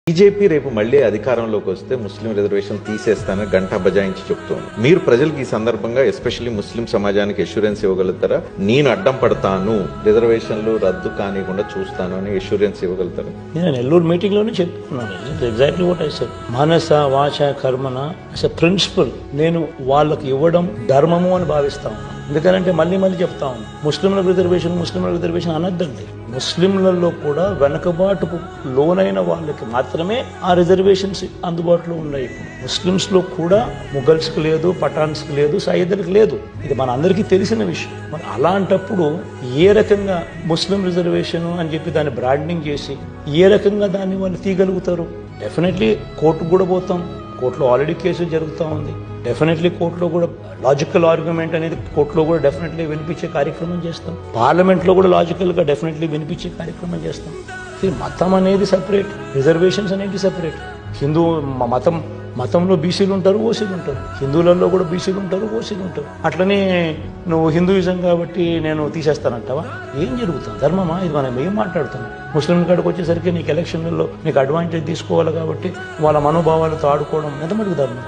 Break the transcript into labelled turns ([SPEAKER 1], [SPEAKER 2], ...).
[SPEAKER 1] BJP రేపు మళ్లీ అధికారంలోకి వస్తే ముస్లిం రిజర్వేషన్ తీసేస్తానని గంటా బజాయించి చెప్తోంది. మీరు ప్రజలకు ఈ సందర్భంగా ఎస్పెషల్లీ ముస్లిం సమాజానికి అష్యూరెన్స్ ఇవ్వగలుగుతారా? నేను అడ్డం పడతాను, రిజర్వేషన్లు రద్దు కానివ్వకుండా చూస్తాను అని అష్యూరెన్స్ ఇవ్వగలుగుతారా?
[SPEAKER 2] నేను నెల్లూరు మీటింగ్ లోనే చెప్తున్నాను ఎగ్జాక్ట్లీ వాట్ ఐ సెడ్. మనస వాచ కర్మన అస్ ఎ ప్రిన్సిపల్ నేను వాళ్ళకి ఇవ్వడం ధర్మము అని భావిస్తాను. ఎందుకనంటే మళ్ళీ చెప్తా ఉన్నాను, ముస్లింలకు రిజర్వేషన్ అనద్దండి. ముస్లింలలో కూడా వెనకబాటుకు లోనైన వాళ్ళకి మాత్రమే ఆ రిజర్వేషన్స్ అందుబాటులో ఉన్నాయి. ముస్లిమ్స్ లో కూడా ముఘల్స్కి లేదు, పఠాన్స్కి లేదు, సయ్యద్లకు లేదు. ఇది మన అందరికీ తెలిసిన విషయం. మరి అలాంటప్పుడు ఏ రకంగా ముస్లిం రిజర్వేషన్ అని చెప్పి దాన్ని బ్రాండింగ్ చేసి ఏ రకంగా దాన్ని వాళ్ళు తీయగలుగుతారు? డెఫినెట్లీ కోర్టుకు కూడా పోతాం. కోర్టులో ఆల్రెడీ కేసు జరుగుతూ ఉంది. డెఫినెట్లీ కోర్టులో కూడా లాజికల్ ఆర్గ్యుమెంట్ అనేది కోర్టులో కూడా డెఫినెట్లీ వినిపించే కార్యక్రమం చేస్తాం. పార్లమెంట్లో కూడా లాజికల్గా డెఫినెట్లీ వినిపించే కార్యక్రమం చేస్తాం. మతం అనేది సపరేట్, రిజర్వేషన్స్ అనేది సపరేట్. హిందూ మతంలో బీసీలు ఉంటారు, ఓసీలు ఉంటారు. హిందువులలో కూడా బీసీలు ఉంటారు, ఓసీలు ఉంటారు. అట్లనే నువ్వు హిందూయిజం కాబట్టి నేను తీసేస్తానంటావా? ఏం జరుగుతుంది? ధర్మమా ఇది? మనం ఏం మాట్లాడుతున్నాం? ముస్లింల కాడికి వచ్చేసరికి నీకు ఎలక్షన్లలో నీకు అడ్వాంటేజ్ తీసుకోవాలి కాబట్టి వాళ్ళ మనోభావాలతో ఆడుకోవడం ఎంతమటుకు ధర్మం?